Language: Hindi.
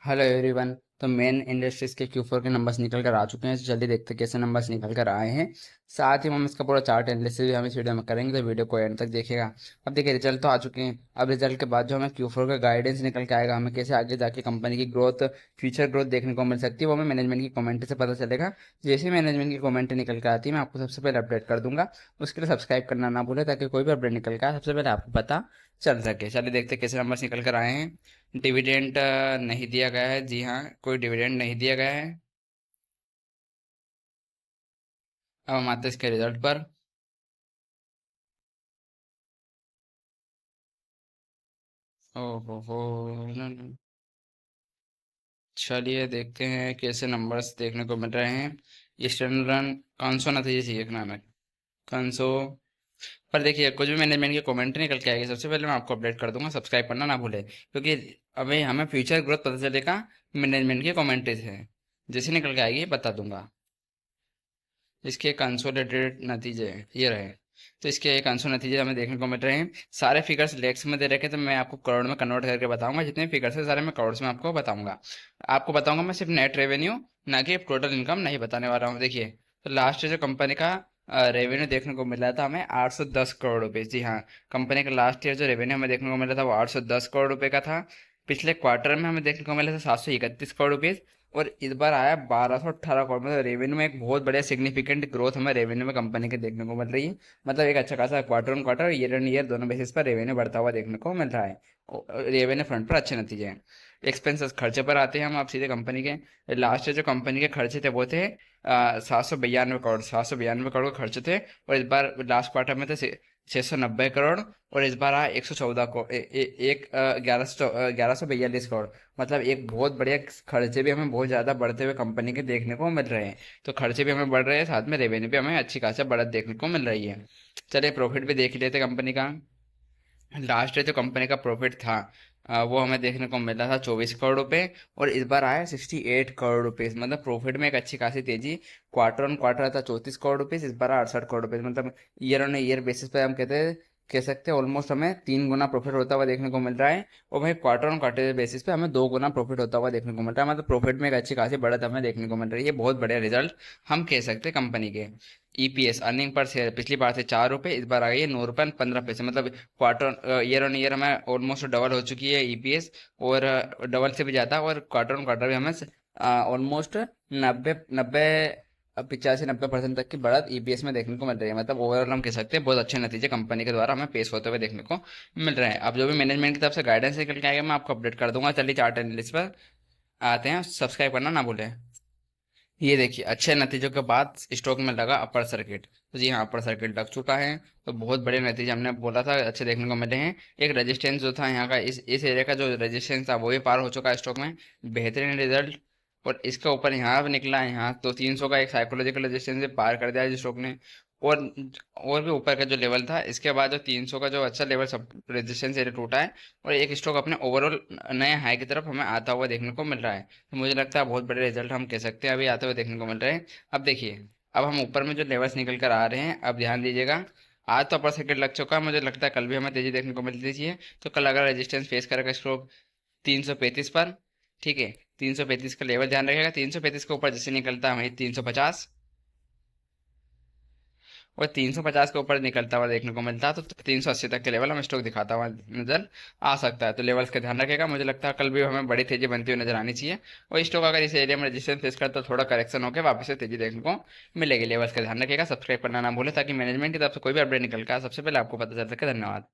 Hello everyone. तो मेन इंडस्ट्रीज के Q4 के नंबर्स निकल कर आ चुके हैं। तो जल्दी देखते हैं कैसे नंबर्स निकल कर आए हैं। साथ ही हम इसका पूरा चार्ट एनालिसिस भी हम इस वीडियो में करेंगे, तो वीडियो को एंड तक देखिएगा। अब देखिए रिजल्ट तो आ चुके हैं। अब रिजल्ट के बाद जो हमें Q4 का गाइडेंस निकल के आएगा, हमें कैसे आगे जाके कंपनी की ग्रोथ, फ्यूचर ग्रोथ देखने को मिल सकती है, वो हमें मैनेजमेंट की कमेंट से पता चलेगा। जैसे ही मैनेजमेंट की कमेंट निकल के आती है, मैं आपको सबसे पहले अपडेट कर दूंगा। उसके लिए सब्सक्राइब करना ना भूले, ताकि कोई भी अपडेट निकल के आए सबसे पहले आपको पता चल सके। चलिए देखते हैं कैसे नंबर्स निकल कर आए हैं। डिविडेंड नहीं दिया गया है, जी हाँ, कोई डिविडेंड नहीं दिया गया है। अब हम आते हैं इसके रिजल्ट पर। ओहो, चलिए देखते हैं कैसे नंबर्स देखने को मिल रहे हैं। ईस्टर्न रन कंसो नतीजे चाहिए एक नाम है, कंसो। पर देखिए कुछ भी मैनेजमेंट की कमेंट निकल के आएगी, सबसे पहले मैं आपको अपडेट कर दूंगा। सब्सक्राइब करना ना भूले, क्योंकि अभी हमें फ्यूचर ग्रोथ पता चलेगा मैनेजमेंट की कमेंट से। जैसे निकल के आएगी बता दूंगा। इसके कंसोलिडेटेड नतीजे ये रहे। तो इसके एक अंशों नतीजे हमें देखने को मिल रहे हैं। सारे फिगर्स लेक्स में दे रखे, तो मैं आपको करोड़ में कन्वर्ट करके बताऊंगा। जितने फिगर्स है सारे मैं करोड़ में आपको बताऊंगा। आपको बताऊंगा मैं सिर्फ नेट रेवेन्यू, ना कि टोटल इनकम नहीं बताने वाला हूँ। देखिए, तो लास्ट जो कंपनी का रेवेन्यू देखने को मिला था हमें 810 करोड़ रुपए। जी हाँ, कंपनी का लास्ट ईयर जो रेवेन्यू हमें देखने को मिला था वो 810 करोड़ रुपए का था। पिछले क्वार्टर में हमें देखने को मिला था 731 करोड़ रुपए। और इस बार आया 1218 करोड़। मतलब रेवेन्यू में एक बहुत बढ़िया सिग्निफिकेंट ग्रोथ हमें रेवेन्यू में कंपनी के देखने को मिल रही है। मतलब एक अच्छा खासा quarter on quarter, year on year दोनों बेसिस पर रेवेन्यू बढ़ता हुआ देखने को मिल रहा है। रेवेन्यू फ्रंट पर अच्छे नतीजे हैं। एक्सपेंसेस खर्चे पर आते हैं हम आप सीधे कंपनी के। लास्ट ईयर जो कंपनी के खर्चे थे वो थे 792 करोड़, 792 करोड़ के खर्चे थे। और इस बार लास्ट क्वार्टर में थे 690 करोड़। और इस बार आया 114 करोड़, एक 1142 करोड़। मतलब एक बहुत बढ़िया, खर्चे भी हमें बहुत ज़्यादा बढ़ते हुए कंपनी के देखने को मिल रहे हैं। तो खर्चे भी हमें बढ़ रहे हैं, साथ में रेवेन्यू भी हमें अच्छी खासा बढ़त देखने को मिल रही है। चलिए प्रॉफिट भी देख लेते कंपनी का। लास्ट ईयर जो कंपनी का प्रॉफिट था वो हमें देखने को मिला था 24 करोड़ रुपए। और इस बार आया 68 करोड़ रुपए। मतलब प्रॉफिट में एक अच्छी खासी तेजी। क्वार्टर ऑन क्वार्टर था 34 करोड़ रुपए, इस बार 68 करोड़ रुपए। मतलब ईयर ऑन ईयर बेसिस पे हम कह सकते हैं ऑलमोस्ट हमें 3 गुना प्रॉफिट होता हुआ देखने को मिल रहा है। और वहीं क्वार्टर ऑन क्वार्टर बेसिस पे हमें 2 गुना प्रॉफिट होता हुआ देखने को मिल रहा है। मतलब प्रॉफिट में एक अच्छी खासी बढ़त हमें देखने को मिल रही है। बहुत बढ़िया रिजल्ट हम कह सकते हैं कंपनी के। ईपीएस अर्निंग पर शेयर पिछली बार से 4 रुपये, इस बार आ गई है 9 रुपये 15 पैसे। मतलब क्वार्टर ईयर ऑन ईयर हमें ऑलमोस्ट डबल हो चुकी है ईपीएस। और डबल से भी ज़्यादा। और क्वार्टर ऑन क्वार्टर भी हमें ऑलमोस्ट 90 90 85 90% तक की बढ़त ईपीएस में देखने को मिल रही है। मतलब ओवरऑल हम कह सकते हैं बहुत अच्छे नतीजे कंपनी के द्वारा हमें पेश होते हुए देखने को मिल रहे हैं। अब जो भी मैनेजमेंट की तरफ से गाइडेंस निकल के आएगा मैं आपको अपडेट कर दूंगा। चलिए चार्ट एनालिसिस पर आते हैं। सब्सक्राइब करना ना भूलें। ये देखिए, अच्छे नतीजों के बाद स्टॉक में लगा अपर सर्किट। तो जी हाँ, अपर सर्किट लग चुका है। तो बहुत बड़े नतीजे हमने बोला था अच्छे देखने को मिले हैं। एक रेजिस्टेंस जो था यहाँ का, इस एरिया का जो रेजिस्टेंस था वो भी पार हो चुका है स्टॉक में। बेहतरीन रिजल्ट। और इसके ऊपर यहाँ भी निकला है, यहाँ तो 300 का एक साइकोलॉजिकल रेजिस्टेंस भी पार कर दिया है स्टॉक ने। और और भी ऊपर का जो लेवल था, इसके बाद जो 300 का जो अच्छा लेवल सब रेजिस्टेंस एरिया टूटा है। और एक स्टॉक अपने ओवरऑल नए हाई की तरफ हमें आता हुआ देखने को मिल रहा है। तो मुझे लगता है बहुत बड़े रिजल्ट हम कह सकते हैं अभी आते हुए देखने को मिल रहे हैं। अब देखिए, अब हम ऊपर में जो लेवल्स निकल कर आ रहे हैं, अब ध्यान दीजिएगा। आज तो अपर सर्किट लग चुका है, मुझे लगता है कल भी हमें तेजी देखने को मिलती चाहिए। तो कल अगर रेजिस्टेंस फेस करेगा स्टॉक 335 पर, ठीक है, 335 का लेवल ध्यान रखिएगा। 335 के ऊपर जैसे निकलता है वहीं 350। और 350 के ऊपर निकलता हुआ देखने को मिलता है तो 380 तक के लेवल हमें स्टॉक दिखाता हुआ नजर आ सकता है। तो लेवल्स का ध्यान रखेगा। मुझे लगता है कल भी हमें बड़ी तेजी बनती हुई नजर आनी चाहिए। और स्टॉक अगर इस एरिया में रेजिस्टेंस फेस करता है तो थोड़ा करेक्शन होकर वापस से तेजी देखने को मिलेगी। लेवल्स का ध्यान रखेगा। सब्सक्राइब करना ना भूले, ताकि मैनेजमेंट की तरफ से कोई भी अपडेट निकल का सबसे पहले आपको पता चल सके। धन्यवाद।